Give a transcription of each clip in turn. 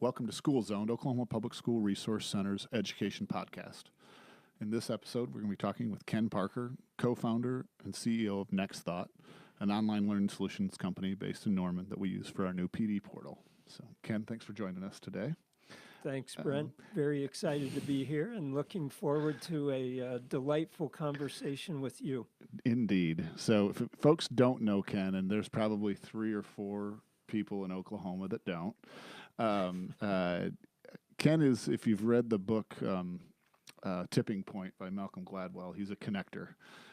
Welcome to School Zone, Oklahoma Public School Resource Center's education podcast. In this episode, we're going to be talking with Ken Parker, co-founder and CEO of NextThought, an online learning solutions company based in Norman that we use for our new PD portal. So, Ken, thanks for joining us today. Thanks, Brent. Very excited to be here and looking forward to a delightful conversation with you. Indeed. So, if folks don't know Ken, and there's probably 3 or 4 people in Oklahoma that don't, Ken is, if you've read the book Tipping Point by Malcolm Gladwell, he's a connector.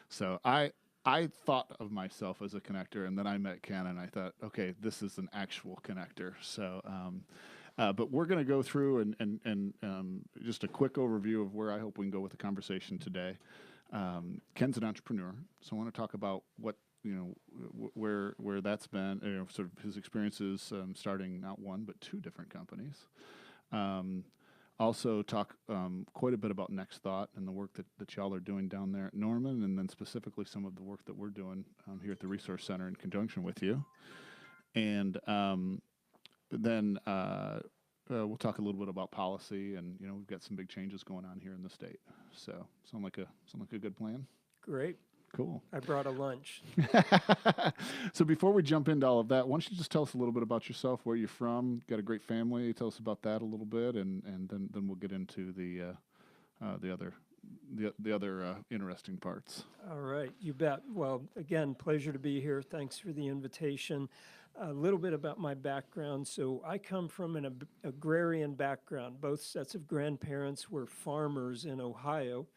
So I thought of myself as a connector, and then I met Ken, and I thought, okay, this is an actual connector. So, but we're going to go through and just a quick overview of where I hope we can go with the conversation today. Ken's an entrepreneur, so I want to talk about what, where that's been, sort of his experiences starting not one but 2 different companies. Also talk quite a bit about NextThought and the work that y'all are doing down there at Norman, and then specifically some of the work that we're doing here at the Resource Center in conjunction with you. And then we'll talk a little bit about policy, and we've got some big changes going on here in the state. So sound like a good plan? Great. Cool. I brought a lunch. So before we jump into all of that, why don't you just tell us a little bit about yourself, where you're from, got a great family, tell us about that a little bit, and then we'll get into the other interesting parts. All right, you bet. Well, again, pleasure to be here. Thanks for the invitation. A little bit about my background. So I come from an agrarian background. Both sets of grandparents were farmers in Ohio.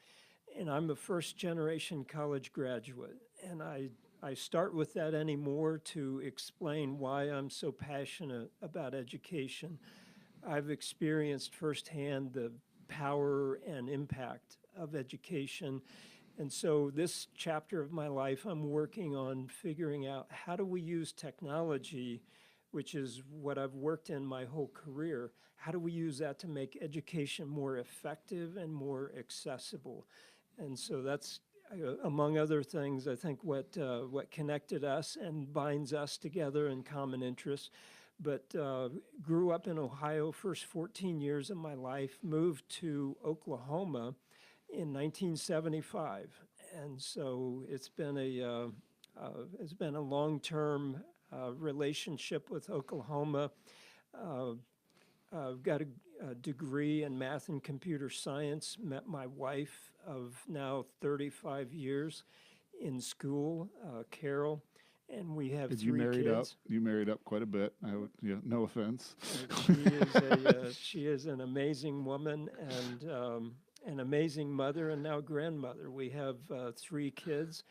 And I'm a first-generation college graduate, and I start with that anymore to explain why I'm so passionate about education. I've experienced firsthand the power and impact of education, and so this chapter of my life, I'm working on figuring out how do we use technology, which is what I've worked in my whole career, how do we use that to make education more effective and more accessible? And so that's, among other things, I think what connected us and binds us together in common interests. But grew up in Ohio, first 14 years of my life, moved to Oklahoma in 1975. And so it's been a long-term relationship with Oklahoma. I've got a degree in math and computer science, met my wife of now 35 years in school, Carol, and we have 3 kids. You married up quite a bit. No offense. She is an amazing woman and an amazing mother and now grandmother. We have 3 kids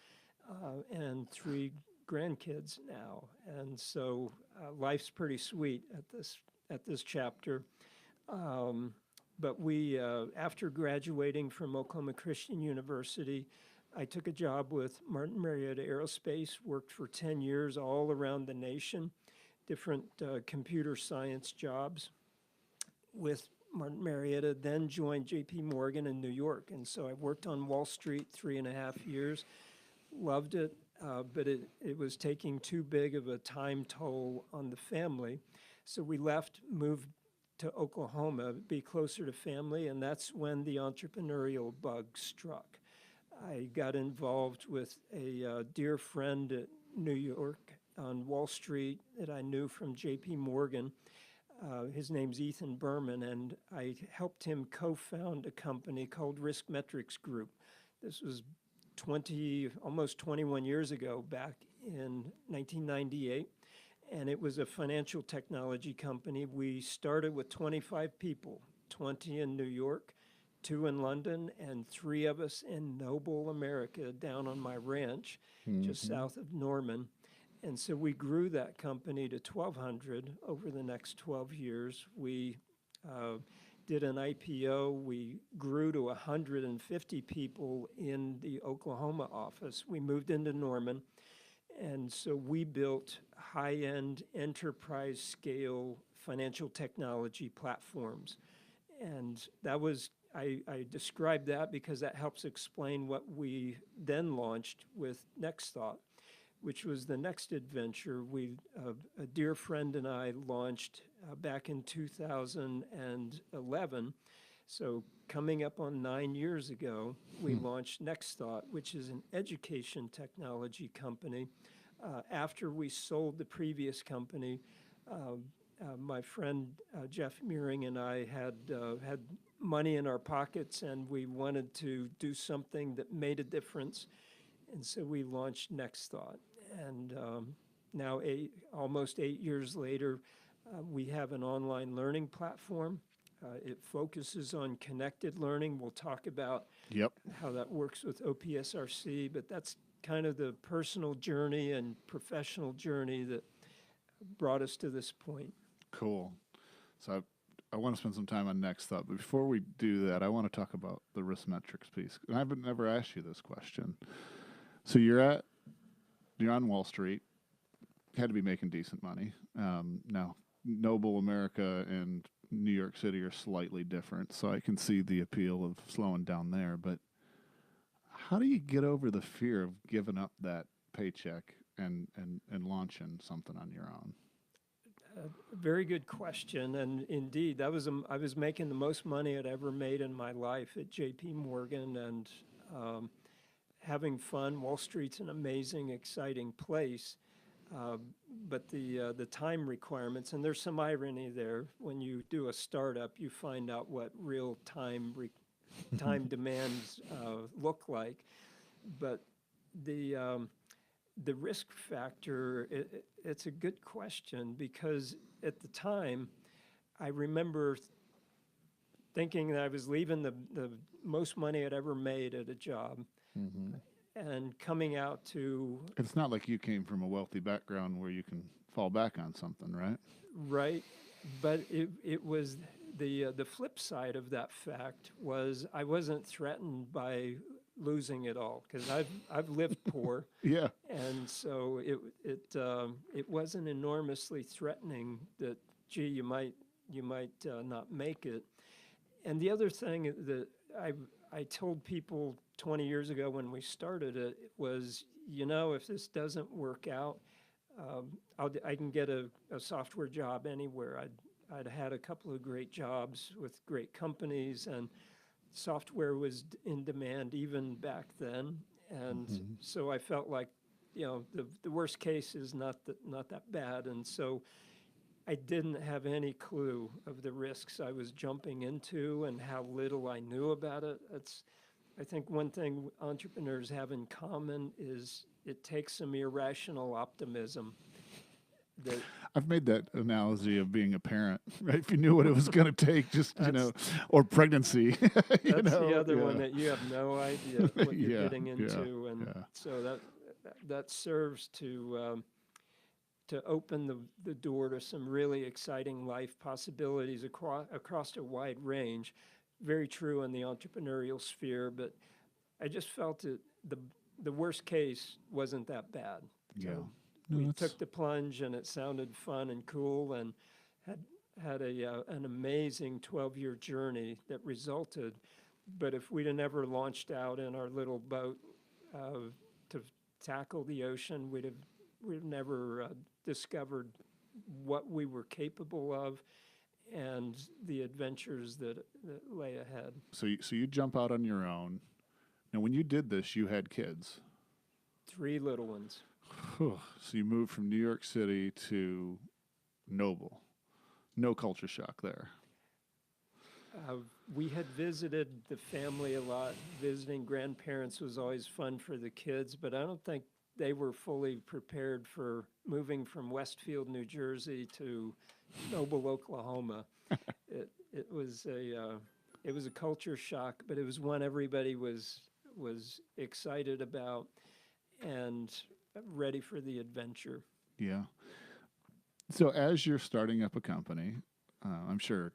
and 3 grandkids now, and so life's pretty sweet at this chapter. But we, after graduating from Oklahoma Christian University, I took a job with Martin Marietta Aerospace, worked for 10 years all around the nation, different computer science jobs with Martin Marietta, then joined J.P. Morgan in New York. And so I worked on Wall Street 3.5 years, loved it, but it was taking too big of a time toll on the family. So we left, moved to Oklahoma, be closer to family, and that's when the entrepreneurial bug struck. I got involved with a dear friend at New York on Wall Street that I knew from J.P. Morgan. His name's Ethan Berman, and I helped him co-found a company called Risk Metrics Group. This was almost 21 years ago, back in 1998. And it was a financial technology company. We started with 25 people, 20 in New York, 2 in London, and 3 of us in Noble, America, down on my ranch, just south of Norman. And so we grew that company to 1,200 over the next 12 years. We did an IPO. We grew to 150 people in the Oklahoma office. We moved into Norman. And so we built high-end enterprise scale financial technology platforms. And that was, I described that because that helps explain what we then launched with NextThought. which was the next adventure a dear friend and I launched back in 2011. So coming up on 9 years ago, we launched NextThought, which is an education technology company. After we sold the previous company, my friend Jeff Meering and I had money in our pockets, and we wanted to do something that made a difference. And so we launched NextThought. And now, almost 8 years later, we have an online learning platform. It focuses on connected learning. We'll talk about how that works with OPSRC, but that's kind of the personal journey and professional journey that brought us to this point. Cool. So I want to spend some time on NextThought, but before we do that, I want to talk about the risk metrics piece. And I've never asked you this question. So you're on Wall Street, had to be making decent money. Now, Noble America and New York City are slightly different, so I can see the appeal of slowing down there. But how do you get over the fear of giving up that paycheck and launching something on your own? Very good question, and indeed, I was making the most money I'd ever made in my life at J.P. Morgan, and having fun. Wall Street's an amazing, exciting place, but the time requirements, and there's some irony there. When you do a startup, you find out what real time demands look like, but the risk factor, it's a good question, because at the time, I remember thinking that I was leaving the most money I'd ever made at a job, and coming out to... It's not like you came from a wealthy background where you can fall back on something, right? Right, but it was the flip side of that fact was I wasn't threatened by losing it all, because I've lived poor. Yeah. And so it wasn't enormously threatening that, gee, you might not make it. And the other thing that I told people 20 years ago when we started it was, if this doesn't work out, I can get a software job anywhere. I'd had a couple of great jobs with great companies, and software was in demand even back then. And so I felt like, the worst case is not that bad. And so I didn't have any clue of the risks I was jumping into and how little I knew about it. I think one thing entrepreneurs have in common is it takes some irrational optimism. I've made that analogy of being a parent, right? If you knew what it was going to take, just, or pregnancy. That's the other one that you have no idea what you're getting into. So that serves to open the door to some really exciting life possibilities across a wide range. Very true in the entrepreneurial sphere, but I just felt that the worst case wasn't that bad. So we took the plunge, and it sounded fun and cool, and had an amazing 12-year journey that resulted. But if we'd have never launched out in our little boat to tackle the ocean, we'd have never discovered what we were capable of and the adventures that lay ahead. So you jump out on your own. Now, when you did this, you had kids. 3 little ones. So you moved from New York City to Noble. No culture shock there. We had visited the family a lot. Visiting grandparents was always fun for the kids, but I don't think they were fully prepared for moving from Westfield, New Jersey to Noble, Oklahoma. It was a culture shock, but it was one everybody was excited about and ready for the adventure. Yeah. So as you're starting up a company, I'm sure,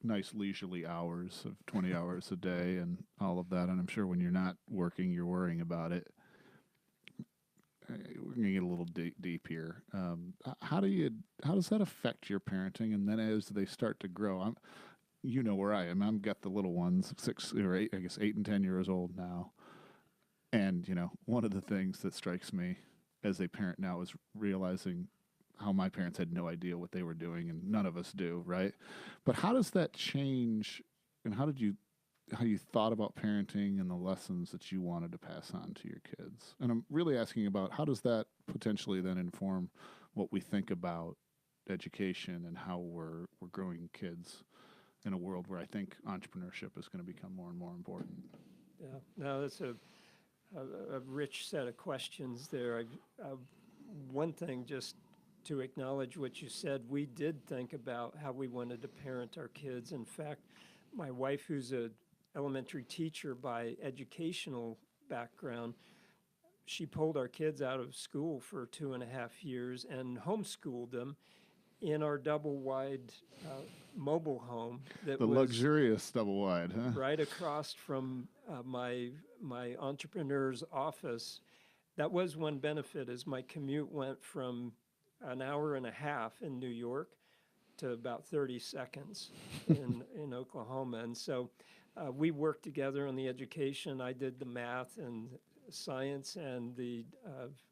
nice leisurely hours of 20 hours a day and all of that. And I'm sure when you're not working, you're worrying about it. We're going to get a little deep here. How does that affect your parenting? And then as they start to grow, where I am. I've got the little ones, 6 or 8, I guess 8 and 10 years old now. And, one of the things that strikes me as a parent now is realizing how my parents had no idea what they were doing, and none of us do, right? But how does that change, and how you thought about parenting and the lessons that you wanted to pass on to your kids? And I'm really asking about how does that potentially then inform what we think about education and how we're growing kids in a world where I think entrepreneurship is going to become more and more important. Yeah, no, that's a rich set of questions there. One thing, just to acknowledge what you said, we did think about how we wanted to parent our kids. In fact, my wife, who's a elementary teacher by educational background, she pulled our kids out of school for 2.5 years and homeschooled them in our double-wide mobile home that the was luxurious double-wide, huh? right across from my entrepreneur's office. That was one benefit, is my commute went from an hour and a half in New York to about 30 seconds in Oklahoma. And so we worked together on the education. I did the math and science, and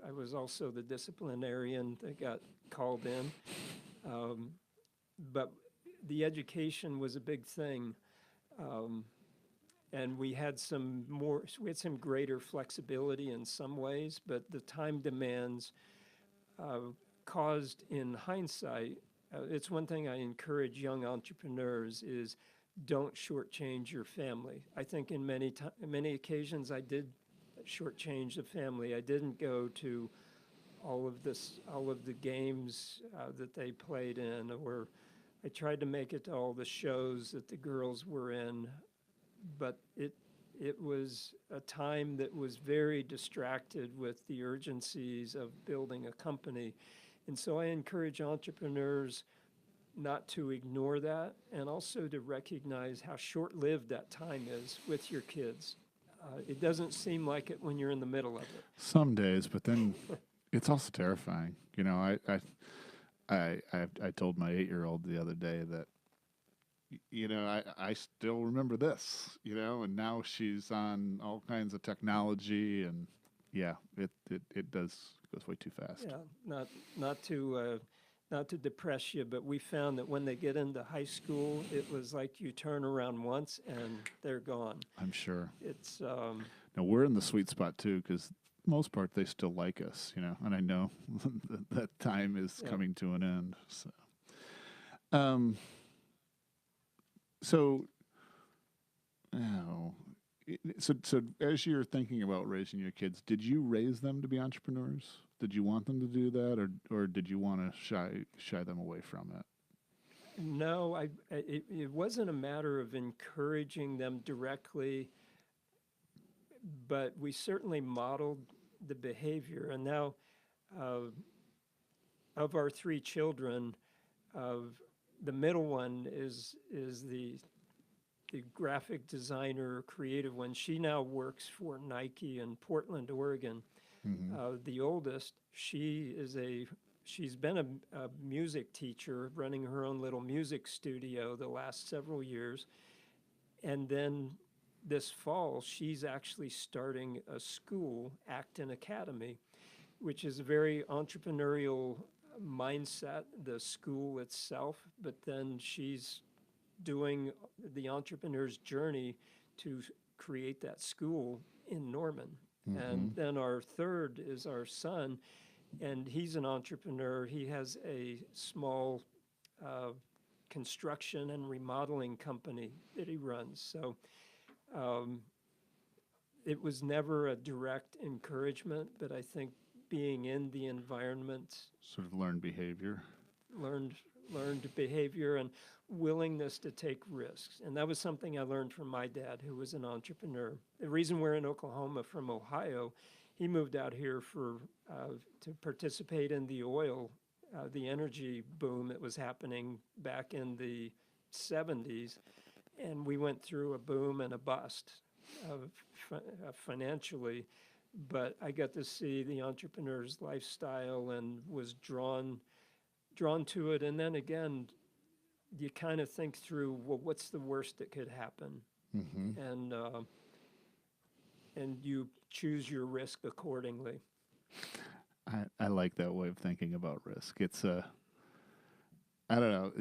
I was also the disciplinarian that got called in. But the education was a big thing. And we had some greater flexibility in some ways, but the time demands caused, in hindsight, it's one thing I encourage young entrepreneurs is don't shortchange your family. I think in many occasions I did shortchange the family. I didn't go to all of the games that they played in, or I tried to make it to all the shows that the girls were in, but it was a time that was very distracted with the urgencies of building a company. And so I encourage entrepreneurs not to ignore that, and also to recognize how short-lived that time is with your kids. It doesn't seem like it when you're in the middle of it. Some days, but then it's also terrifying. You know, I told my 8-year-old the other day that, you know, I still remember this, you know, and now she's on all kinds of technology, and yeah, it goes way too fast. Yeah, not to depress you, but we found that when they get into high school, it was like you turn around once and they're gone. I'm sure. It's now we're in the sweet spot too, because most part they still like us, you know, and I know that time is coming to an end. So, so as you're thinking about raising your kids, did you raise them to be entrepreneurs? Did you want them to do that, or did you want to shy them away from it? No, it wasn't a matter of encouraging them directly, but we certainly modeled the behavior. And now, of our 3 children, the middle one is the graphic designer, creative one. She now works for Nike in Portland, Oregon. Mm-hmm. The oldest, she's been a music teacher, running her own little music studio the last several years. And then this fall, she's actually starting a school, Acton Academy, which is a very entrepreneurial mindset, the school itself, but then she's doing the entrepreneur's journey to create that school in Norman. Mm-hmm. And then our third is our son, and he's an entrepreneur. He has a small construction and remodeling company that he runs. So it was never a direct encouragement, but I think being in the environment, sort of learned behavior and willingness to take risks. And that was something I learned from my dad, who was an entrepreneur. The reason we're in Oklahoma from Ohio, he moved out here to participate in the energy boom that was happening back in the 70s. And we went through a boom and a bust financially. But I got to see the entrepreneur's lifestyle and was drawn to it. And then again, you kind of think through, well, what's the worst that could happen? Mm-hmm. And you choose your risk accordingly. I like that way of thinking about risk. It's I don't know.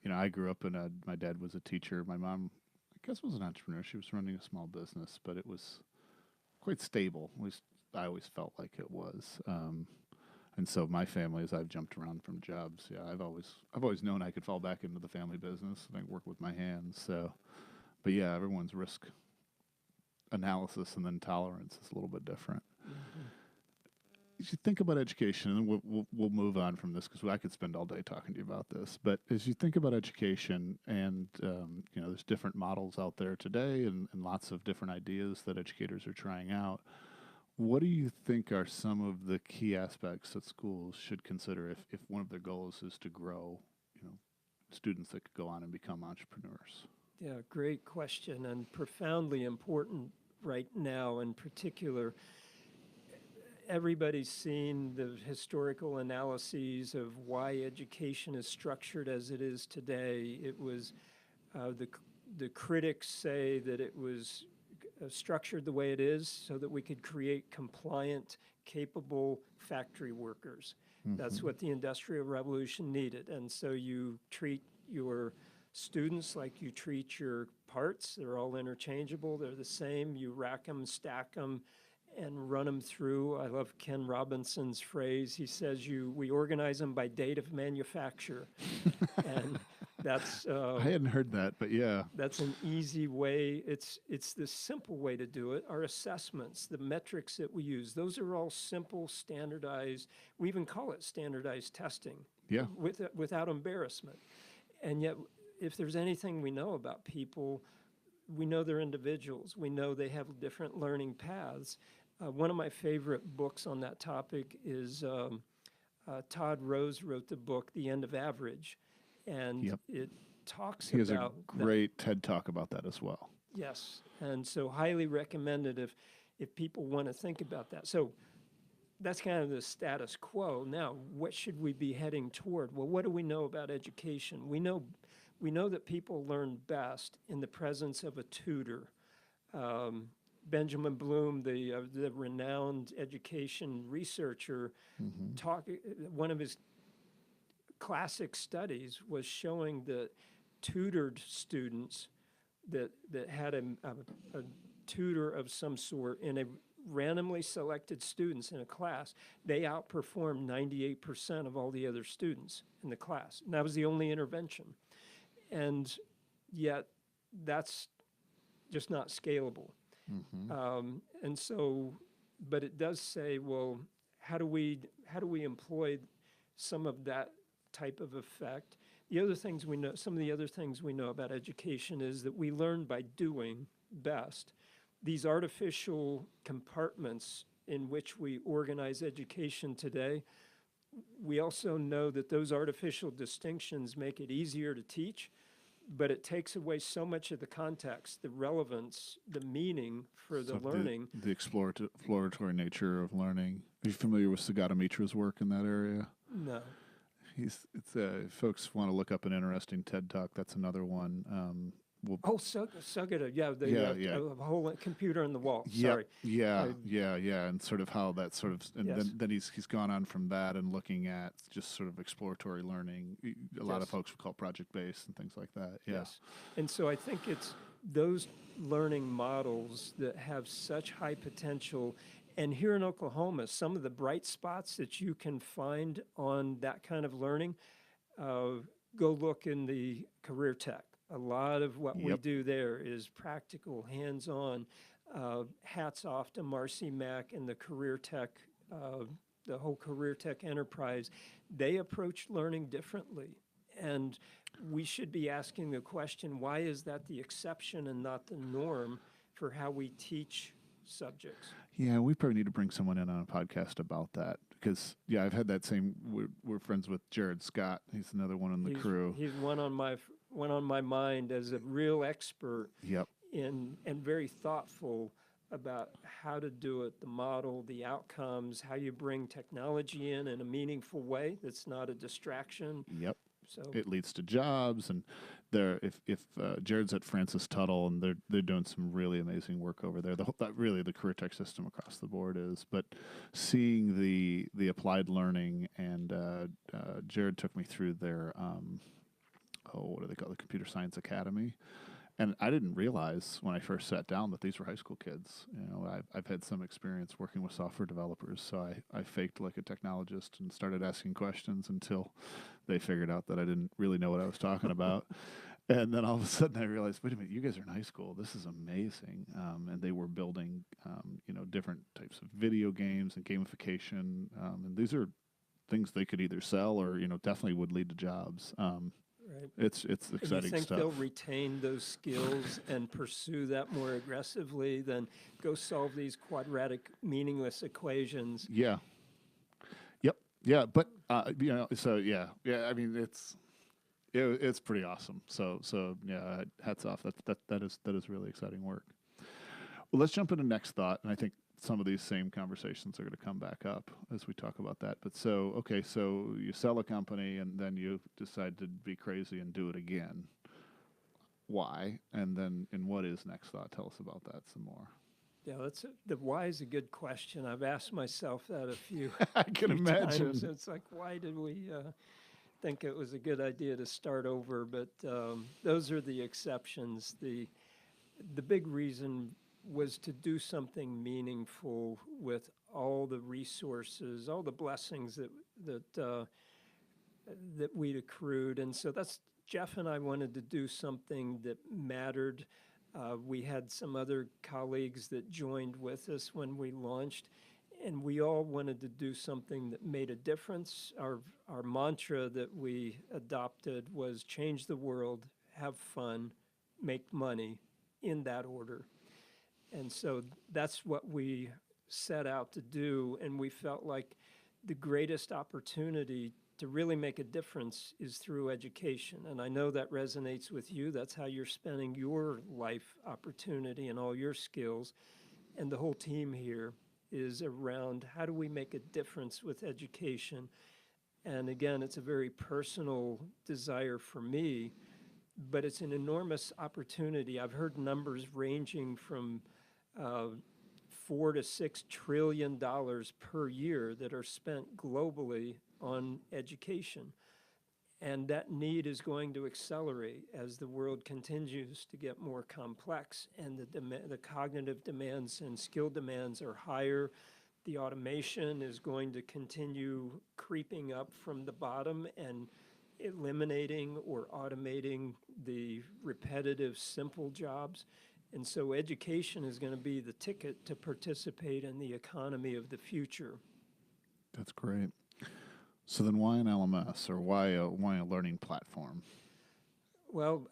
I grew up my dad was a teacher. My mom, I guess, was an entrepreneur. She was running a small business, but it was quite stable. At least I always felt like it was. And so my family, as I've jumped around from jobs, I've always known I could fall back into the family business and I work with my hands. So, but yeah, everyone's risk analysis and then tolerance is a little bit different. Mm-hmm. As you think about education, and we'll move on from this because I could spend all day talking to you about this. But as you think about education, and there's different models out there today, and lots of different ideas that educators are trying out. What do you think are some of the key aspects that schools should consider if one of their goals is to grow, students that could go on and become entrepreneurs? Yeah, great question, and profoundly important right now in particular. Everybody's seen the historical analyses of why education is structured as it is today. It was, the critics say that it was structured the way it is so that we could create compliant, capable factory workers. Mm-hmm. That's what the Industrial Revolution needed. And so you treat your students like you treat your parts. They're all interchangeable. They're the same. You rack them, stack them, and run them through. I love Ken Robinson's phrase. He says we organize them by date of manufacture. And that's I hadn't heard that, but yeah. That's an easy way. It's the simple way to do it. Our assessments, the metrics that we use, those are all simple, standardized. We even call it standardized testing. Yeah. Without embarrassment. And yet, if there's anything we know about people, we know they're individuals. We know they have different learning paths. One of my favorite books on that topic is Todd Rose wrote the book, The End of Average. And it talks about... He has a great TED Talk about that as well. Yes, and so highly recommended if people want to think about that. So that's kind of the status quo. Now, what should we be heading toward? Well, what do we know about education? We know that people learn best in the presence of a tutor. Benjamin Bloom, the renowned education researcher, one of his classic studies was showing that tutored students that had a tutor of some sort in a randomly selected students in a class, they outperformed 98% of all the other students in the class. And that was the only intervention. And yet that's just not scalable. Mm-hmm. And so, but it does say, well, how do we employ some of that type of effect? The other things we know, some of the other things we know about education is that we learn by doing best. These artificial compartments in which we organize education today, we also know that those artificial distinctions make it easier to teach, but it takes away so much of the context, the relevance, the meaning for the learning. The exploratory nature of learning. Are you familiar with Sagata Mitra's work in that area? No. If folks want to look up an interesting TED Talk, that's another one. Sagata, the whole computer in the wall. Sorry. And sort of how that sort of, and Yes. then he's gone on from that and looking at just sort of exploratory learning. A lot of folks would call project-based and things like that. Yeah. Yes. And so I think it's those learning models that have such high potential. And here in Oklahoma, some of the bright spots that you can find on that kind of learning, go look in the career tech. A lot of what we do there is practical, hands-on. Hats off to Marcy Mack and the career tech, the whole career tech enterprise. They approach learning differently. And we should be asking the question, why is that the exception and not the norm for how we teach subjects? Yeah, we probably need to bring someone in on a podcast about that because, I've had that same. We're friends with Jared Scott. He's another one in the crew. He's one on my mind as a real expert. Yep. And very thoughtful about how to do it, the model, the outcomes, how you bring technology in a meaningful way that's not a distraction. Yep. So it leads to jobs, and Jared's at Francis Tuttle, and they're doing some really amazing work over there. Really the career tech system across the board is, but seeing the applied learning, and Jared took me through their what do they call it? The Computer Science Academy. And I didn't realize when I first sat down that these were high school kids. I've had some experience working with software developers, so I faked like a technologist and started asking questions until they figured out that I didn't really know what I was talking about. And then all of a sudden I realized, wait a minute, you guys are in high school. This is amazing. And they were building, different types of video games and gamification. And these are things they could either sell or, definitely would lead to jobs. Right. It's exciting you think stuff. They'll retain those skills and pursue that more aggressively than go solve these quadratic, meaningless equations? Yeah. Yep. Yeah. But so yeah. I mean, it's pretty awesome. So yeah. Hats off. That is really exciting work. Well, let's jump into Next Thought, and I think some of these same conversations are going to come back up as we talk about that. But so you sell a company and then you decide to be crazy and do it again. Why? And what is Next Thought? Tell us about that some more. Yeah, the why is a good question. I've asked myself that a few I can imagine. times. It's like, why did we think it was a good idea to start over? But those are the exceptions. The big reason was to do something meaningful with all the resources, all the blessings that we'd accrued. And so Jeff and I wanted to do something that mattered. We had some other colleagues that joined with us when we launched, and we all wanted to do something that made a difference. Our mantra that we adopted was change the world, have fun, make money, in that order. And so that's what we set out to do, and we felt like the greatest opportunity to really make a difference is through education. And I know that resonates with you. That's how you're spending your life opportunity and all your skills. And the whole team here is around how do we make a difference with education. And again, it's a very personal desire for me, but it's an enormous opportunity. I've heard numbers ranging from $4 to $6 trillion per year that are spent globally on education. And that need is going to accelerate as the world continues to get more complex, and the cognitive demands and skill demands are higher. The automation is going to continue creeping up from the bottom and eliminating or automating the repetitive, simple jobs. And so education is going to be the ticket to participate in the economy of the future. That's great. So then why an LMS, or why a learning platform? Well,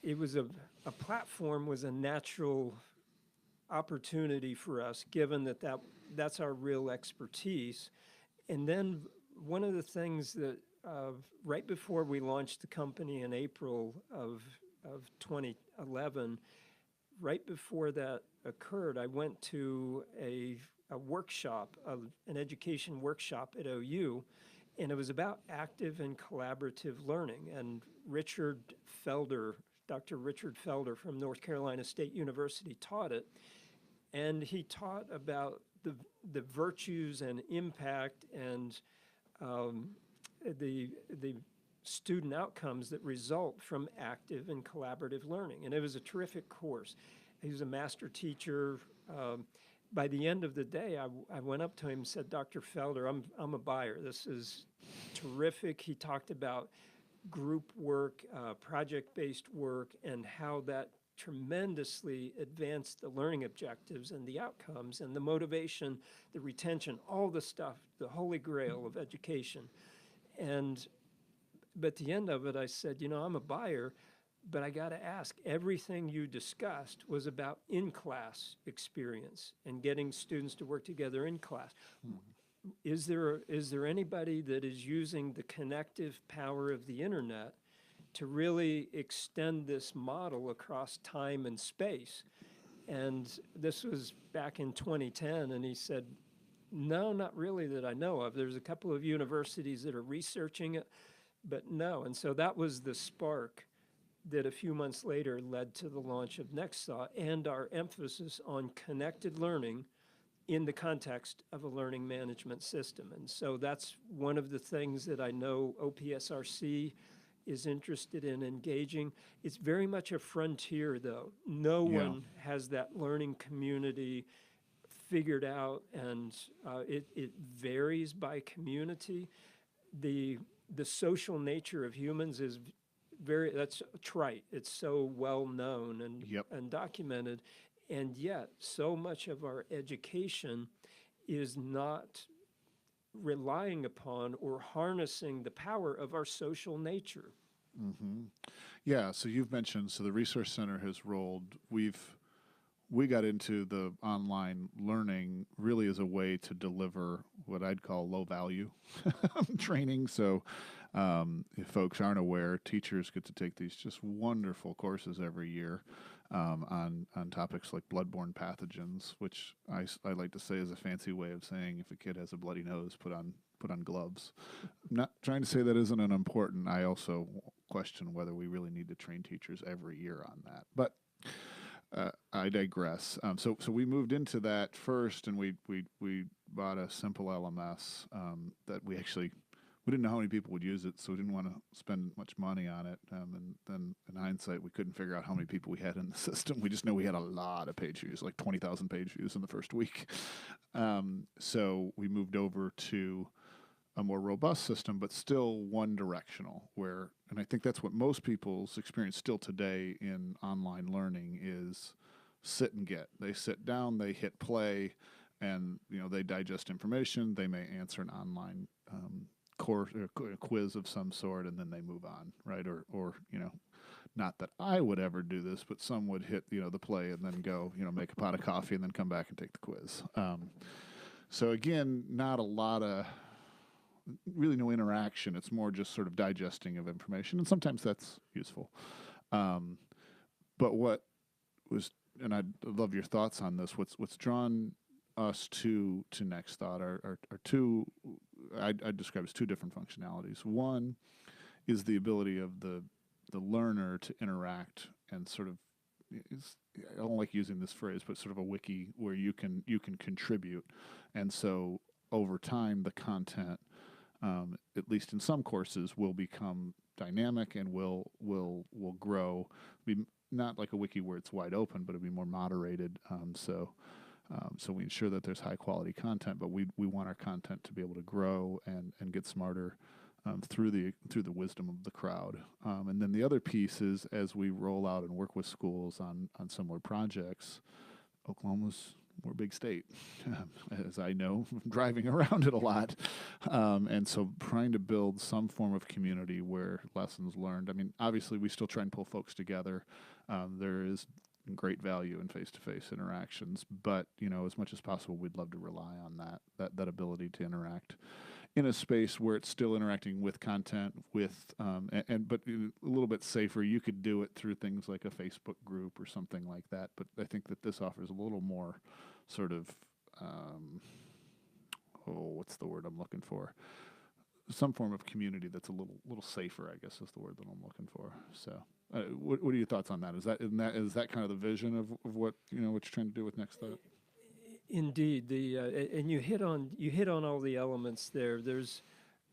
it was a platform was a natural opportunity for us, given that's our real expertise. And then one of the things that right before we launched the company in April of 2011, right before that occurred, I went to a workshop, an education workshop at OU, and it was about active and collaborative learning. And Dr. Richard Felder from North Carolina State University taught it, and he taught about the virtues and impact and the student outcomes that result from active and collaborative learning. And it was a terrific course. He was a master teacher. By the end of the day, I went up to him and said, Dr. Felder, I'm a buyer. This is terrific. He talked about group work, project-based work, and how that tremendously advanced the learning objectives and the outcomes and the motivation, the retention, all the stuff, the holy grail of education. But at the end of it, I said, I'm a buyer, but I got to ask, everything you discussed was about in-class experience and getting students to work together in class. Is there anybody that is using the connective power of the internet to really extend this model across time and space? And this was back in 2010, and he said, no, not really that I know of. There's a couple of universities that are researching it, but no. And so that was the spark that a few months later led to the launch of NextThought and our emphasis on connected learning in the context of a learning management system. And so that's one of the things that I know OPSRC is interested in engaging. It's very much a frontier, though. No one has that learning community figured out, and it varies by community. The social nature of humans is that's trite. It's so well known and documented, and yet so much of our education is not relying upon or harnessing the power of our social nature. Mm-hmm. Yeah, so you've mentioned, so the Resource Center has rolled. We got into the online learning really as a way to deliver what I'd call low value training. So if folks aren't aware, teachers get to take these just wonderful courses every year on topics like bloodborne pathogens, which I like to say is a fancy way of saying if a kid has a bloody nose, put on gloves. I'm not trying to say that isn't an important. I also question whether we really need to train teachers every year on that. But I digress. So we moved into that first, and we bought a simple LMS that we didn't know how many people would use it, so we didn't want to spend much money on it. And then in hindsight, we couldn't figure out how many people we had in the system. We just know we had a lot of page views, like 20,000 page views in the first week. So we moved over to a more robust system, but still one directional, and I think that's what most people's experience still today in online learning is sit and get. They sit down, they hit play, and they digest information. They may answer an online course or quiz of some sort, and then they move on, right? Or not that I would ever do this, but some would hit the play and then go make a pot of coffee and then come back and take the quiz. So again, not a lot of really no interaction. It's more just sort of digesting of information, and sometimes that's useful. But what was, and I'd love your thoughts on this, what's drawn us to NextThought are two, I'd describe as two different functionalities. One is the ability of the learner to interact and sort of, I don't like using this phrase, but sort of a wiki where you can contribute. And so over time, the content, at least in some courses, will become dynamic and will grow. Be not like a wiki where it's wide open, but it'll be more moderated. So we ensure that there's high quality content, but we want our content to be able to grow and get smarter through the wisdom of the crowd. And then the other piece is, as we roll out and work with schools on similar projects, Oklahoma's we're a big state, as I know, driving around it a lot. And so trying to build some form of community where lessons learned. I mean, obviously, we still try and pull folks together. There is great value in face-to-face interactions, but, as much as possible, we'd love to rely on that ability to interact in a space where it's still interacting with content, but a little bit safer. You could do it through things like a Facebook group or something like that. But I think that this offers a little more sort of, what's the word I'm looking for? Some form of community that's a little safer, I guess is the word that I'm looking for. So, what are your thoughts on that? Is that kind of the vision of what what you're trying to do with NextThought? Indeed, and you hit on all the elements there. There's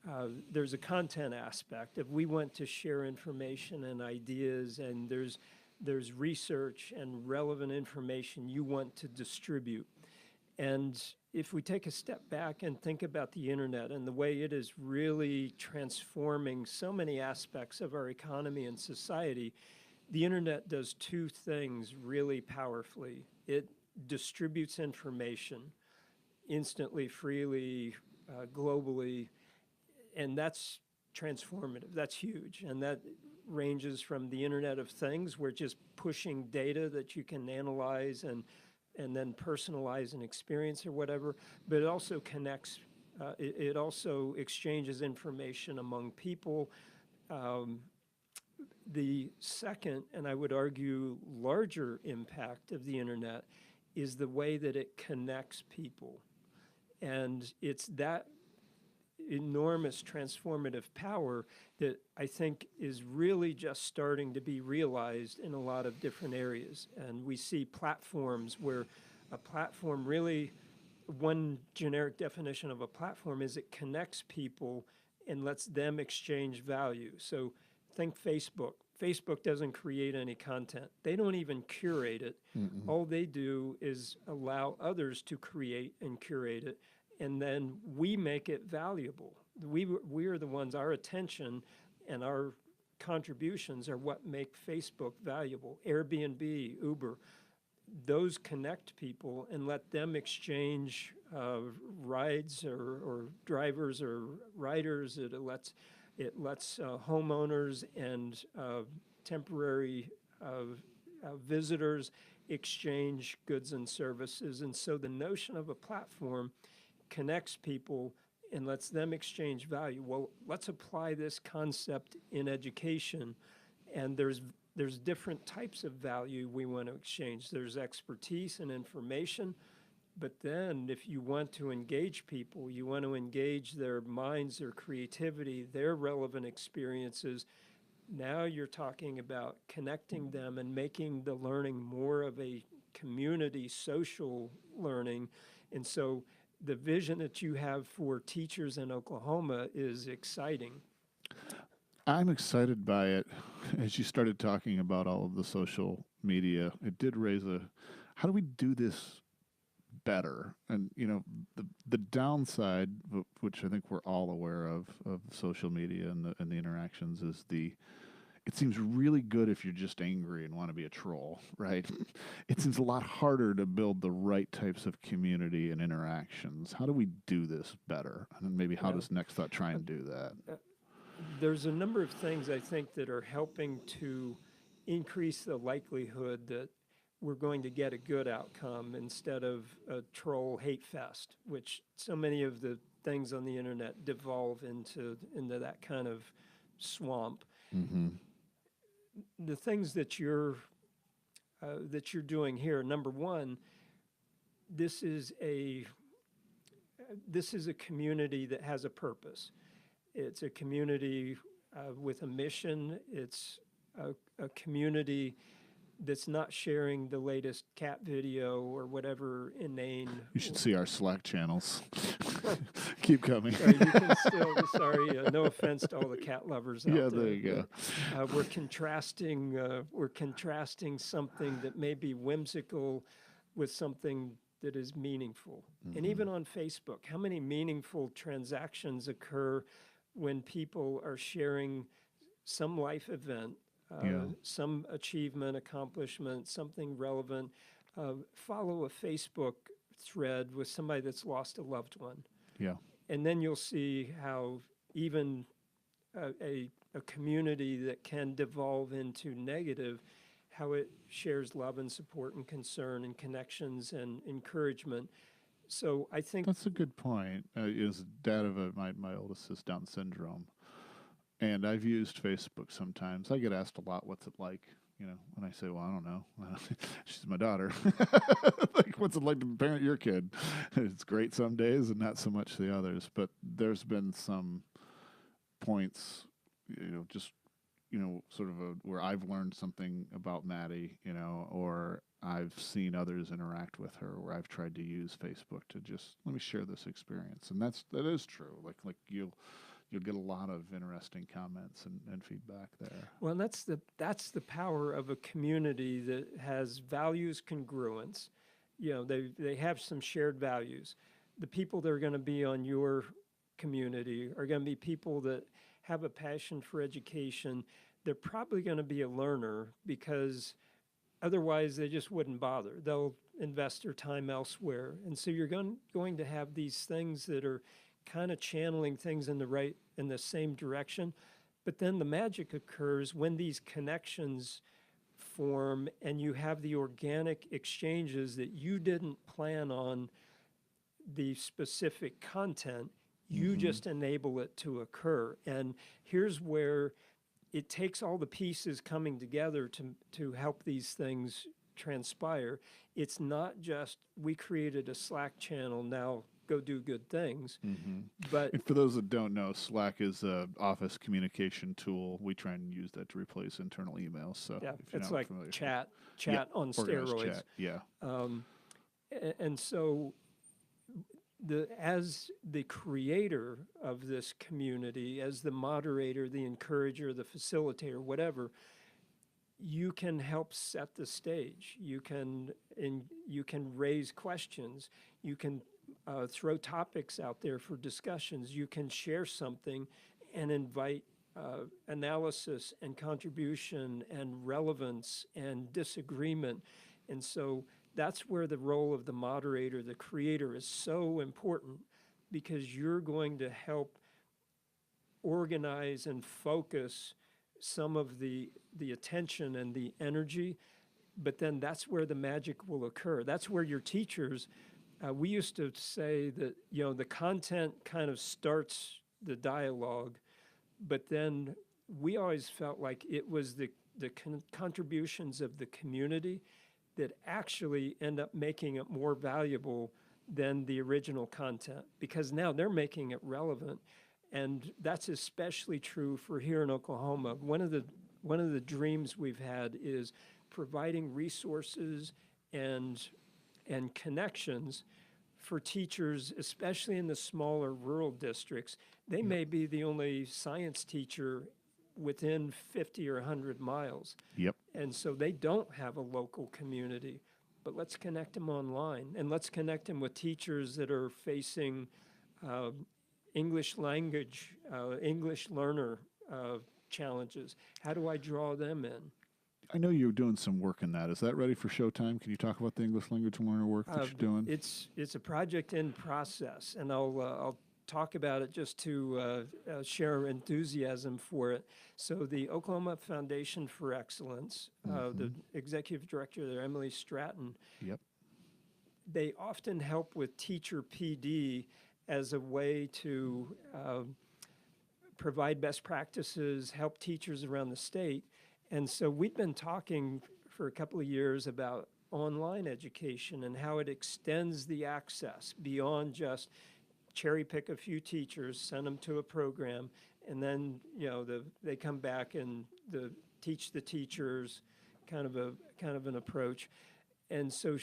a content aspect. If we want to share information and ideas, and there's research and relevant information you want to distribute. And if we take a step back and think about the internet and the way it is really transforming so many aspects of our economy and society, the internet does two things really powerfully. It distributes information instantly, freely, globally, and that's transformative. That's huge, and that ranges from the Internet of Things, where just pushing data that you can analyze and then personalize an experience or whatever, but it also connects, it also exchanges information among people. The second, and I would argue larger impact of the internet is the way that it connects people. And it's that enormous transformative power that I think is really just starting to be realized in a lot of different areas. And we see platforms where a platform really, one generic definition of a platform is it connects people and lets them exchange value. So think Facebook. Facebook doesn't create any content. They don't even curate it. All they do is allow others to create and curate it, and then we make it valuable. We are the ones, our attention and our contributions are what make Facebook valuable. Airbnb, Uber, those connect people and let them exchange rides or drivers or riders. It lets homeowners and temporary visitors exchange goods and services. And so the notion of a platform connects people and lets them exchange value. Well, let's apply this concept in education. And there's different types of value we want to exchange. There's expertise and information. But then if you want to engage people, you want to engage their minds, their creativity, their relevant experiences, now you're talking about connecting them and making the learning more of a community, social learning. And so the vision that you have for teachers in Oklahoma is exciting. I'm excited by it. As you started talking about all of the social media, it did raise how do we do this better? And the downside, which I think we're all aware of social media and the interactions, is it seems really good if you're just angry and want to be a troll, right? It seems a lot harder to build the right types of community and interactions. How do we do this better? And maybe how does Next Thought try and do that? There's a number of things I think that are helping to increase the likelihood that we're going to get a good outcome instead of a troll hate fest, which so many of the things on the internet devolve into that kind of swamp. The things that you're doing here, number one, this is a community that has a purpose. It's a community with a mission. It's a community that's not sharing the latest cat video or whatever inane. You should see our Slack channels. Keep coming. You can still, sorry, no offense to all the cat lovers out there. Yeah, there you go. We're contrasting something that may be whimsical with something that is meaningful. And even on Facebook, how many meaningful transactions occur when people are sharing some life event, some achievement, accomplishment, something relevant? Follow a Facebook thread with somebody that's lost a loved one. Yeah. And then you'll see how even a community that can devolve into negative, how it shares love and support and concern and connections and encouragement. So I think that's a good point. Is dad of my oldest has Down syndrome, and I've used Facebook sometimes. I get asked a lot, "What's it like?" And I say, "Well, I don't know. She's my daughter. Like, what's it like to parent your kid?" It's great some days and not so much the others. But there's been some points, sort of where I've learned something about Maddie, or I've seen others interact with her, where I've tried to use Facebook to just let me share this experience, and that is true. Like you'll get a lot of interesting comments and feedback there. Well, that's the power of a community that has values congruence. They have some shared values. The people that are going to be on your community are going to be people that have a passion for education. They're probably going to be a learner because otherwise they just wouldn't bother. They'll invest their time elsewhere. And so you're going to have these things that are kind of channeling things in the same direction. But then the magic occurs when these connections form and you have the organic exchanges that you didn't plan on the specific content. You just enable it to occur. And here's where it takes all the pieces coming together to help these things transpire. It's not just we created a Slack channel, now go do good things. Mm-hmm. But And for those that don't know, Slack is a office communication tool. We try and use that to replace internal emails. So yeah, if you're it's not like familiar, chat yeah, on organized steroids. chat. Yeah. And so as the creator of this community, as the moderator, the encourager, the facilitator, whatever, you can help set the stage. You can raise questions. You can throw topics out there for discussions. You can share something and invite analysis and contribution and relevance and disagreement. And so that's where the role of the moderator, the creator, is so important, because you're going to help organize and focus some of the attention and the energy, but then that's where the magic will occur. That's where your teachers, we used to say that, the content kind of starts the dialogue, but then we always felt like it was the contributions of the community that actually end up making it more valuable than the original content, because now they're making it relevant. And that's especially true for here in Oklahoma. One of the dreams we've had is providing resources and connections for teachers, especially in the smaller rural districts. They may be the only science teacher within 50 or 100 miles. Yep. And so they don't have a local community. But let's connect them online, and let's connect them with teachers that are facing English language, English learner challenges. How do I draw them in? I know you're doing some work in that. Is that ready for showtime? Can you talk about the English language learner work that you're doing? It's a project in process, and I'll talk about it just to share enthusiasm for it. So the Oklahoma Foundation for Excellence, the executive director there, Emily Stratton, Yep. they often help with teacher PD as a way to provide best practices, help teachers around the state. And so we've been talking for a couple of years about online education and how it extends the access beyond just cherry pick a few teachers, send them to a program, and then they come back and teach the teachers, kind of an approach. And so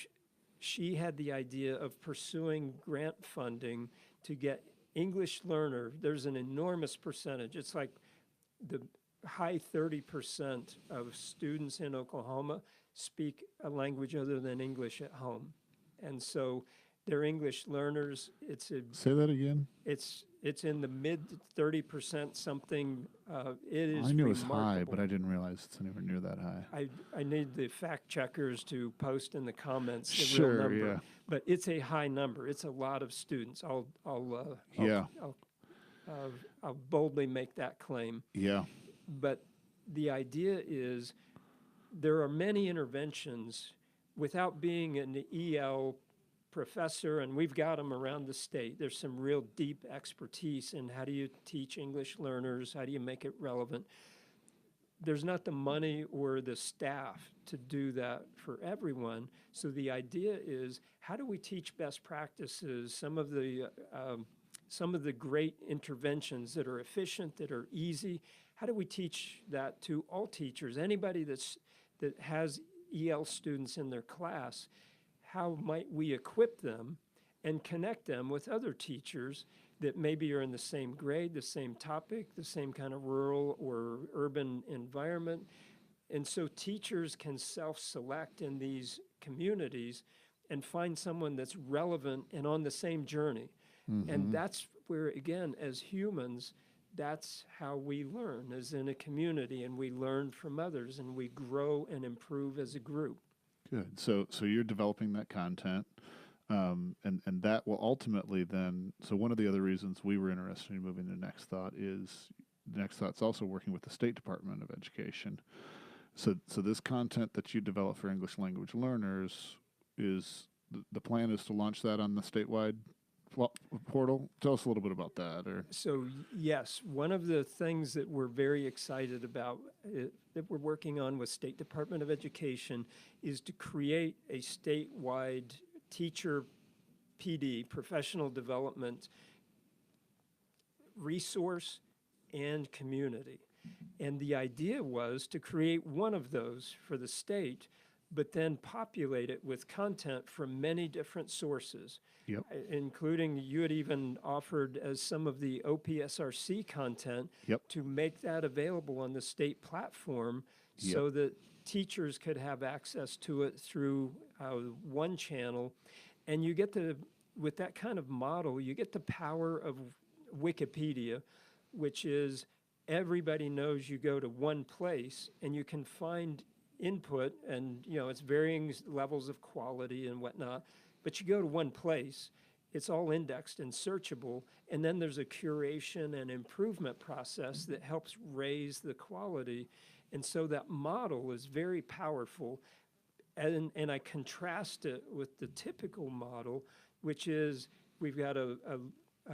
she had the idea of pursuing grant funding to get English learner. There's an enormous percentage. It's like the high 30% of students in Oklahoma speak a language other than English at home. And so they're English learners. Say that again. It's in the mid 30% something. It is I knew it was remarkable. high, but I didn't realize it's anywhere near that high. I need the fact checkers to post in the comments the Sure, real number. yeah. But it's a high number. It's a lot of students. I'll boldly make that claim. Yeah. But the idea is there are many interventions without being an EL professor, and we've got them around the state. There's some real deep expertise in how do you teach English learners, how do you make it relevant. There's not the money or the staff to do that for everyone. So the idea is, how do we teach best practices, some of the great interventions that are efficient, that are easy? How do we teach that to all teachers? Anybody that has EL students in their class, how might we equip them and connect them with other teachers that maybe are in the same grade, the same topic, the same kind of rural or urban environment? And so teachers can self-select in these communities and find someone that's relevant and on the same journey. And that's where, again, as humans, that's how we learn, is in a community, and we learn from others, and we grow and improve as a group. Good. So you're developing that content, and that will ultimately then. So one of the other reasons we were interested in moving to NextThought is NextThought's also working with the State Department of Education. So this content that you develop for English language learners is the plan is to launch that on the statewide portal. Tell us a little bit about that. So yes, one of the things that we're very excited about that we're working on with State Department of Education is to create a statewide teacher PD, professional development, resource, and community. And the idea was to create one of those for the state, but then populate it with content from many different sources, Yep. including you had even offered as some of the OPSRC content Yep. to make that available on the state platform Yep. so that teachers could have access to it through one channel. And you get with that kind of model, you get the power of Wikipedia, which is everybody knows you go to one place and you can find input, and it's varying levels of quality and whatnot, but you go to one place, it's all indexed and searchable, and then there's a curation and improvement process that helps raise the quality. And so that model is very powerful, and I contrast it with the typical model, which is we've got a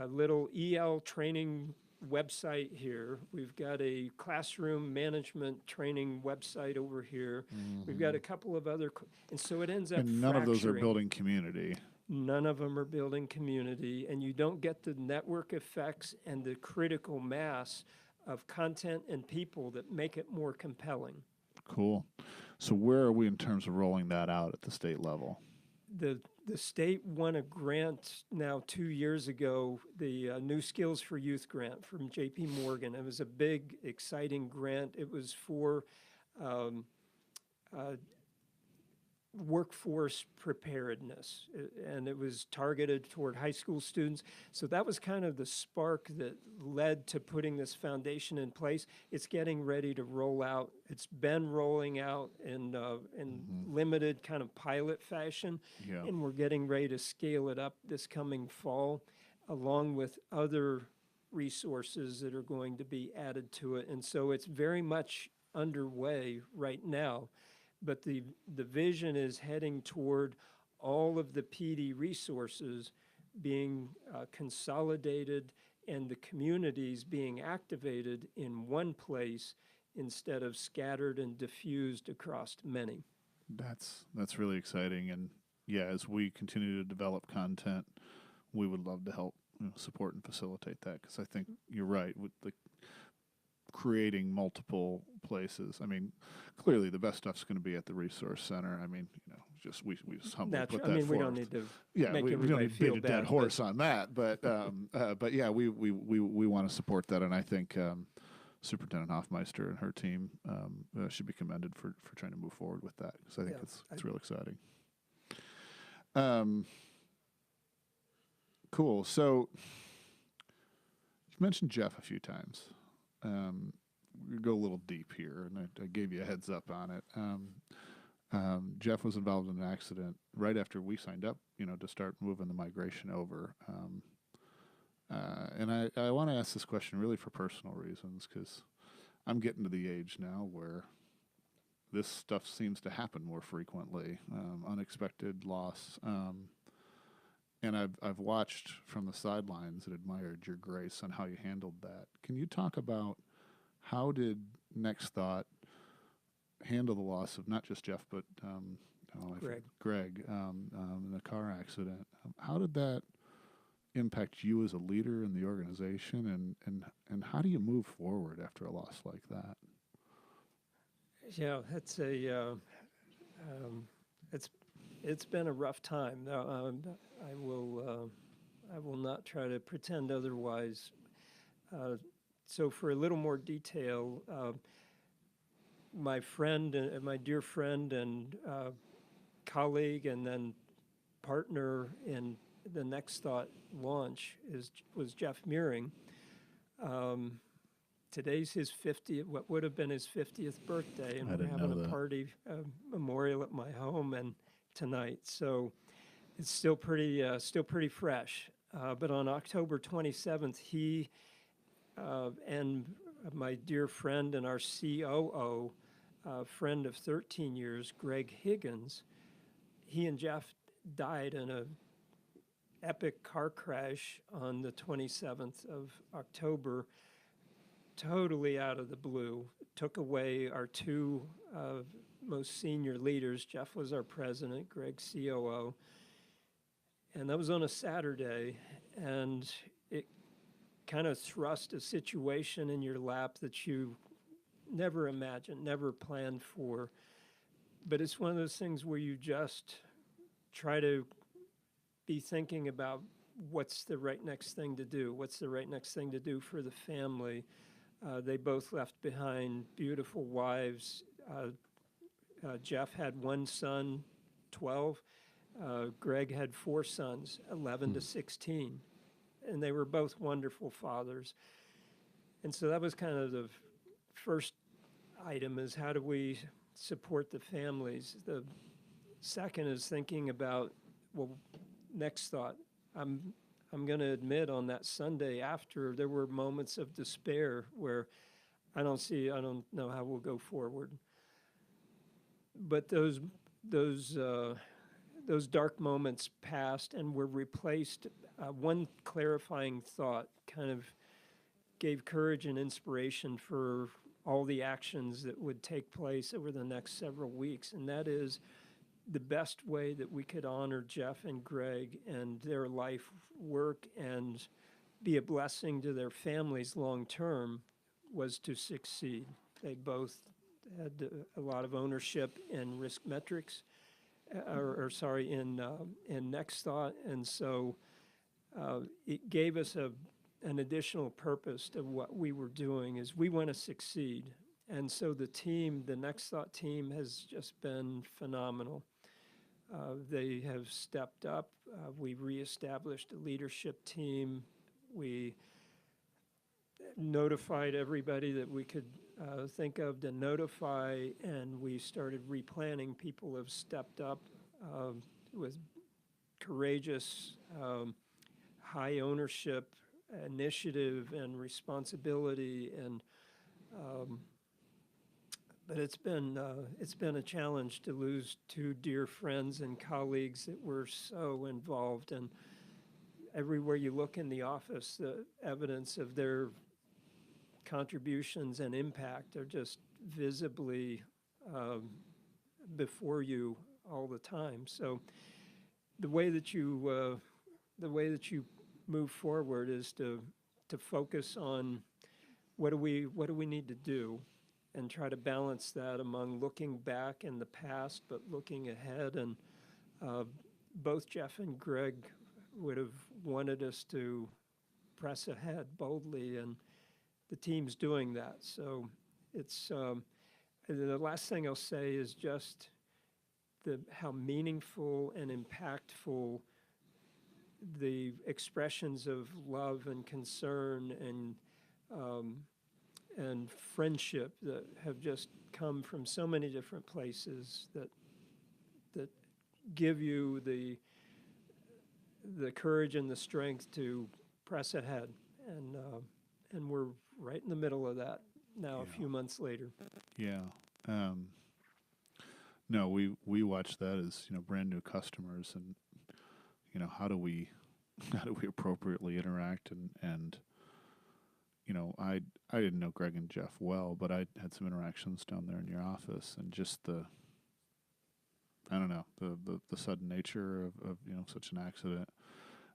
little EL training website here. We've got a classroom management training website over here. We've got a couple of other, and so it ends up And none of those are fracturing. building community. None of them are building community, and you don't get the network effects and the critical mass of content and people that make it more compelling. Cool. So where are we in terms of rolling that out at the state level? The state won a grant now 2 years ago, the New Skills for Youth grant from J.P. Morgan. It was a big, exciting grant. It was for workforce preparedness, and it was targeted toward high school students. So that was kind of the spark that led to putting this foundation in place. It's getting ready to roll out. It's been rolling out in limited kind of pilot fashion, Yeah. and we're getting ready to scale it up this coming fall, along with other resources that are going to be added to it. And so it's very much underway right now. But the vision is heading toward all of the PD resources being consolidated and the communities being activated in one place instead of scattered and diffused across many. That's really exciting. And yeah, as we continue to develop content, we would love to help support and facilitate that, because I think you're right with the creating multiple places. I mean, clearly the best stuff's going to be at the resource center. I mean, just we just humbly put that forth. We don't need to make we don't everybody need to feel beat a bad, dead horse on that, but yeah, we want to support that, and I think Superintendent Hoffmeister and her team should be commended for trying to move forward with that, because I think it's real exciting. Cool. So you mentioned Jeff a few times. We go a little deep here, and I gave you a heads up on it. Jeff was involved in an accident right after we signed up, to start moving the migration over. And I want to ask this question really for personal reasons, because I'm getting to the age now where this stuff seems to happen more frequently, unexpected loss. And I've watched from the sidelines and admired your grace on how you handled that. Can you talk about how did NextThought handle the loss of not just Jeff, but Greg in the car accident? How did that impact you as a leader in the organization, and how do you move forward after a loss like that? Yeah, it's it's been a rough time. I will not try to pretend otherwise. So for a little more detail, my friend, my dear friend and colleague, and then partner in the NextThought launch was Jeff Meering. Today's his 50th, what would have been his 50th birthday, and we're having a party, memorial at my home and tonight. So it's still pretty fresh. But on October 27th, he and my dear friend and our COO, friend of 13 years, Greg Higgins, he and Jeff died in a epic car crash on the 27th of October, totally out of the blue. Took away our two most senior leaders. Jeff was our president, Greg COO. and that was on a Saturday, and it kind of thrust a situation in your lap that you never imagined, never planned for. But it's one of those things where you just try to be thinking about what's the right next thing to do, what's the right next thing to do for the family. They both left behind beautiful wives. Jeff had one son, 12. Greg had 4 sons, 11 to 16. And they were both wonderful fathers. And so that was kind of the first item, is how do we support the families? The second is thinking about, well, next thought. I'm going to admit on that Sunday after, there were moments of despair where I don't know how we'll go forward. But those dark moments passed and were replaced. One clarifying thought kind of gave courage and inspiration for all the actions that would take place over the next several weeks, and that is the best way that we could honor Jeff and Greg and their life work and be a blessing to their families long term was to succeed. They both had a lot of ownership in risk metrics, in NextThought, and so it gave us an additional purpose to what we were doing. Is we want to succeed, and so the NextThought team has just been phenomenal. They have stepped up. We reestablished a leadership team. We notified everybody that we could think of to notify, and we started replanning. People have stepped up with courageous, high ownership, initiative, and responsibility, and but it's been a challenge to lose 2 dear friends and colleagues that were so involved, and everywhere you look in the office, the evidence of their contributions and impact are just visibly before you all the time. So the way that you move forward is to focus on what do we need to do, and try to balance that among looking back in the past but looking ahead. And both Jeff and Greg would have wanted us to press ahead boldly, and the team's doing that. So it's the last thing I'll say is just how meaningful and impactful the expressions of love and concern and friendship that have just come from so many different places that give you the courage and the strength to press ahead. And we're right in the middle of that now, Yeah. a few months later. Yeah. No, we watch that as, brand new customers, and how do we appropriately interact, and I didn't know Greg and Jeff well, but I had some interactions down there in your office, and just the sudden nature of such an accident.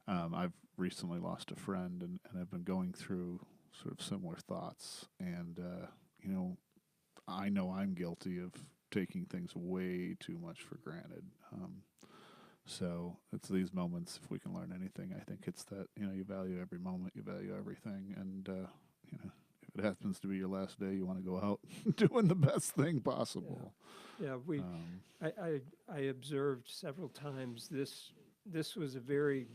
I've recently lost a friend, and I've been going through sort of similar thoughts, and I know I'm guilty of taking things way too much for granted. So it's these moments, if we can learn anything, I think it's that, you value every moment, you value everything, and if it happens to be your last day, you want to go out doing the best thing possible. Yeah, I observed several times this was a very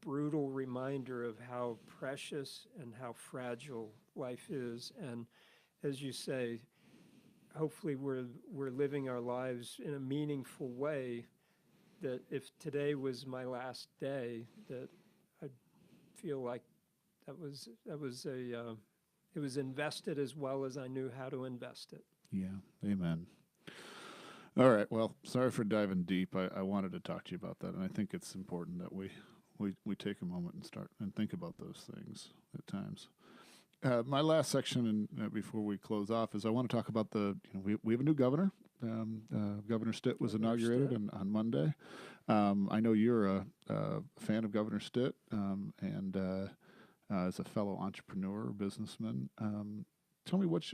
brutal reminder of how precious and how fragile life is. And as you say, hopefully we're living our lives in a meaningful way, that if today was my last day, that I feel like it was invested as well as I knew how to invest it. Yeah, amen. All right, well, sorry for diving deep. I wanted to talk to you about that, and I think it's important that we take a moment and start and think about those things at times. My last section, and before we close off, is I want to talk about we have a new governor, Governor Stitt was Governor inaugurated Stitt. on Monday. I know you're a fan of Governor Stitt, and as a fellow entrepreneur, businessman. Tell me what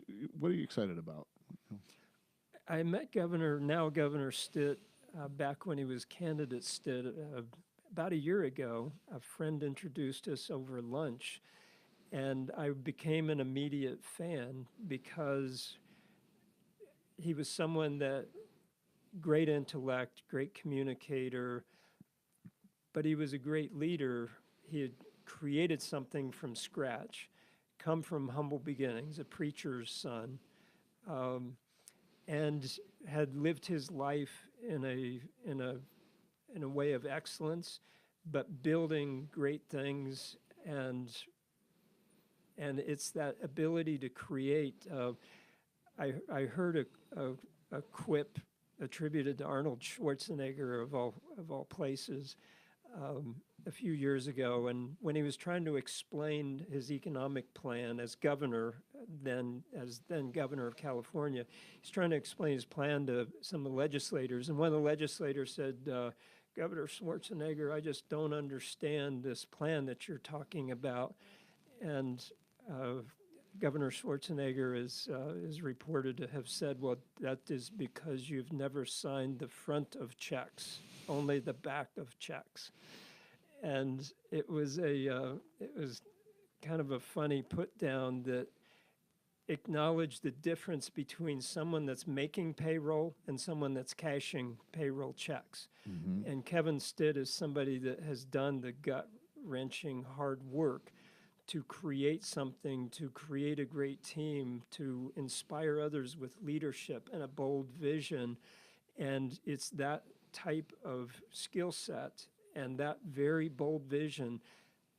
are you excited about? I met Governor Stitt, back when he was candidate Stitt, about a year ago. A friend introduced us over lunch, and I became an immediate fan because he was someone that great intellect, great communicator, but he was a great leader. He had created something from scratch, come from humble beginnings, a preacher's son, and had lived his life in a way of excellence, but building great things, and it's that ability to create. I heard a quip attributed to Arnold Schwarzenegger of all places, a few years ago, and when he was trying to explain his economic plan as governor, then governor of California, he's trying to explain his plan to some of the legislators, and one of the legislators said, Governor Schwarzenegger, I just don't understand this plan that you're talking about. And Governor Schwarzenegger is reported to have said, well, that is because you've never signed the front of checks, only the back of checks. And it was kind of a funny put down that acknowledged the difference between someone that's making payroll and someone that's cashing payroll checks. Mm-hmm. And Kevin Stitt is somebody that has done the gut-wrenching hard work to create something, to create a great team, to inspire others with leadership and a bold vision. And it's that type of skill set and that very bold vision.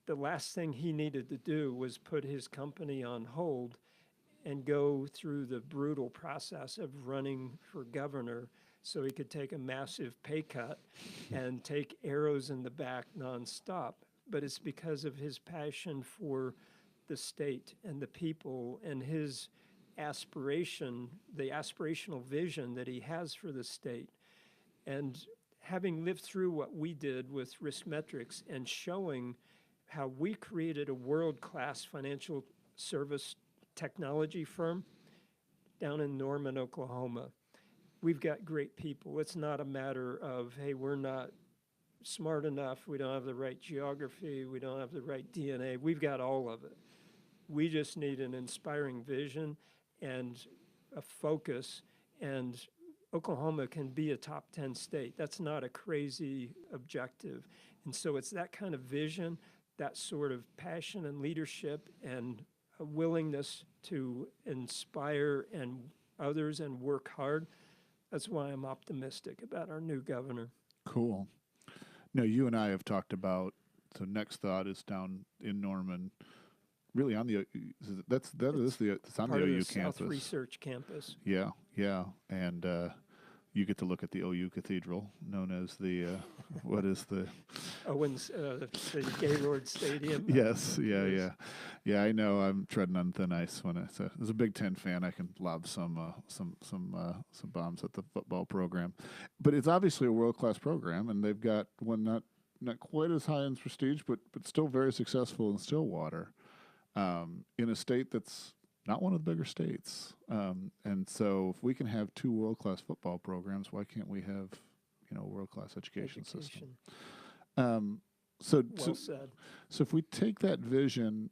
The last thing he needed to do was put his company on hold and go through the brutal process of running for governor so he could take a massive pay cut and take arrows in the back nonstop. But it's because of his passion for the state and the people and his aspiration, the aspirational vision that he has for the state. And having lived through what we did with Risk Metrics and showing how we created a world-class financial service technology firm down in Norman, Oklahoma. We've got great people. It's not a matter of, hey, we're not smart enough, we don't have the right geography, we don't have the right DNA. We've got all of it. We just need an inspiring vision and a focus, and Oklahoma can be a top 10 state. That's not a crazy objective. And so it's that kind of vision, that sort of passion and leadership and a willingness to inspire and others and work hard. That's why I'm optimistic about our new governor. Cool. No, you and I have talked about, so Next Thought is down in Norman, really on the, it's on the OU campus. South Research Campus. Yeah, and you get to look at the OU Cathedral, known as the, what is the? Owens, the Gaylord Stadium. Yes, yeah. I know I'm treading on thin ice when as a Big Ten fan, I can lob some bombs at the football program, but it's obviously a world-class program, and they've got one not quite as high in prestige, but still very successful in Stillwater, in a state that's not one of the bigger states. And so if we can have two world-class football programs, why can't we have, a world-class education system? So if we take that vision,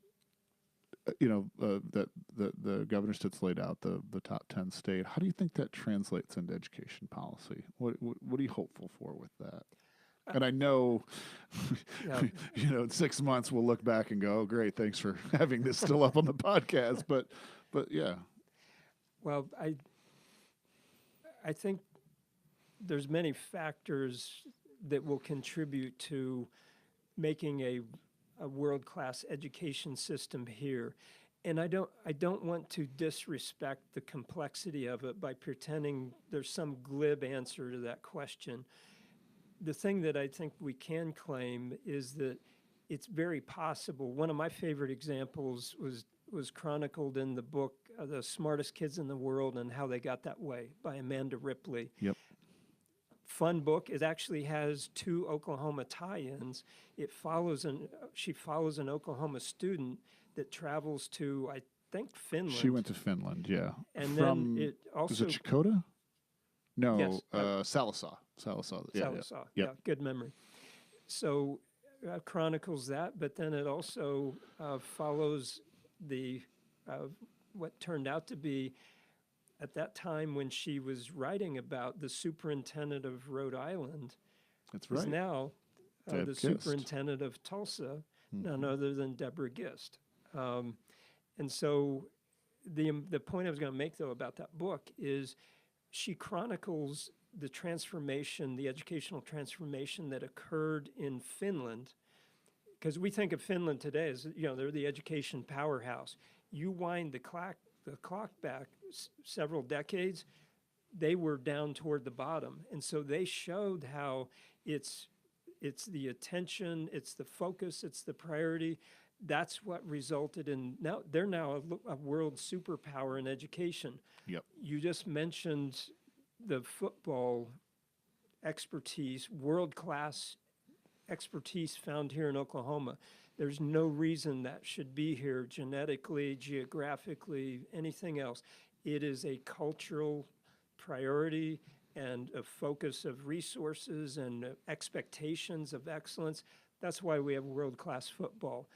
that the Governor Stitt's laid out, the top 10 state, how do you think that translates into education policy? What are you hopeful for with that? And I know, in 6 months we'll look back and go, "Oh, great, thanks for having this still up on the podcast." But yeah. Well, I think there's many factors that will contribute to making a world-class education system here, and I don't want to disrespect the complexity of it by pretending there's some glib answer to that question. The thing that I think we can claim is that it's very possible. One of my favorite examples was chronicled in the book, The Smartest Kids in the World and How They Got That Way by Amanda Ripley. Yep. Fun book. It actually has 2 Oklahoma tie-ins. She follows an Oklahoma student that travels to, I think, Finland. She went to Finland, yeah. And From, then it also... is it Chakotay? No, Yes, Sallisaw. Sallisaw. Yeah. Yeah, good memory. So chronicles that, but then it also follows the what turned out to be, at that time when she was writing about the superintendent of Rhode Island, That's is right. now Deb the Gist. superintendent of Tulsa, none other than Deborah Gist. And so the point I was going to make, though, about that book is she chronicles the transformation, the educational transformation that occurred in Finland, because we think of Finland today as, they're the education powerhouse. You wind the clock back several decades, they were down toward the bottom. And so they showed how it's the attention, it's the focus, it's the priority. That's what resulted in, they're now a world superpower in education. Yep. You just mentioned the football expertise, world-class expertise found here in Oklahoma. There's no reason that should be here genetically, geographically, anything else. It is a cultural priority and a focus of resources and expectations of excellence. That's why we have world-class football.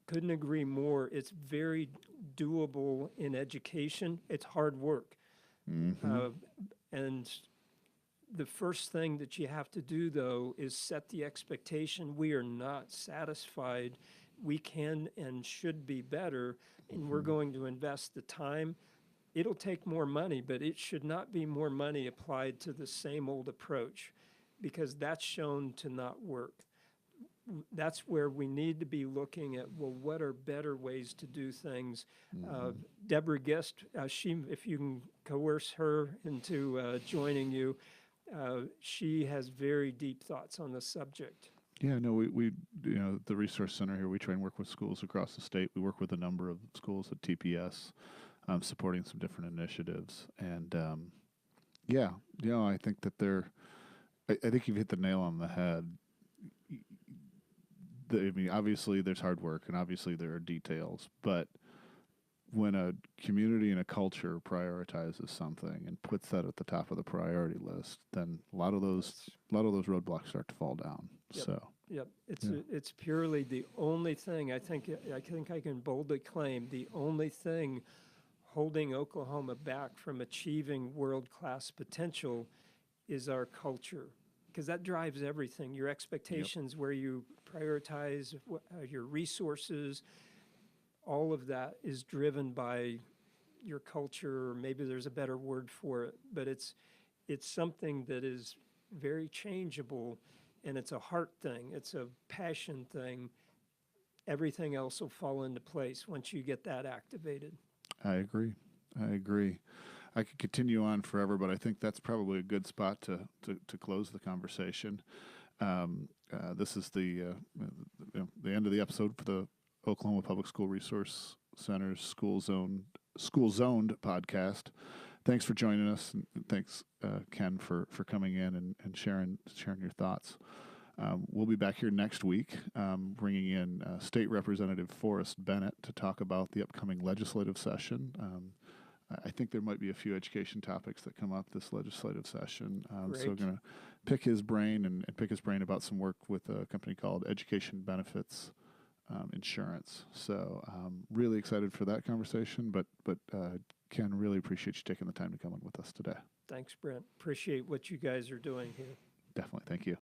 Couldn't agree more. It's very doable in education. It's hard work. And the first thing that you have to do, though, is set the expectation. We are not satisfied. We can and should be better, and we're going to invest the time. It'll take more money, but it should not be more money applied to the same old approach, because that's shown to not work. That's where we need to be looking at, well, what are better ways to do things? Deborah Gist, if you can coerce her into joining you, she has very deep thoughts on the subject. Yeah, no, we the Resource Center here, we try and work with schools across the state. We work with a number of schools at TPS, supporting some different initiatives. And, I think that I think you've hit the nail on the head. Obviously there's hard work and obviously there are details, but when a community and a culture prioritizes something and puts that at the top of the priority list, then a lot of those roadblocks start to fall down. Yep. So, it's purely the only thing I think I can boldly claim, the only thing holding Oklahoma back from achieving world-class potential is our culture, because that drives everything. Your expectations, where you prioritize your resources, all of that is driven by your culture, or maybe there's a better word for it, but it's something that is very changeable, and it's a heart thing, it's a passion thing. Everything else will fall into place once you get that activated. I agree. I could continue on forever, but I think that's probably a good spot to close the conversation. This is the end of the episode for the Oklahoma Public School Resource Center's School Zoned podcast. Thanks for joining us, and thanks, Ken, for coming in and sharing your thoughts. We'll be back here next week, bringing in State Representative Forrest Bennett to talk about the upcoming legislative session. I think there might be a few education topics that come up this legislative session. So we're going to pick his brain and pick his brain about some work with a company called Education Benefits Insurance. So really excited for that conversation. But Ken, really appreciate you taking the time to come in with us today. Thanks, Brent. Appreciate what you guys are doing here. Definitely. Thank you.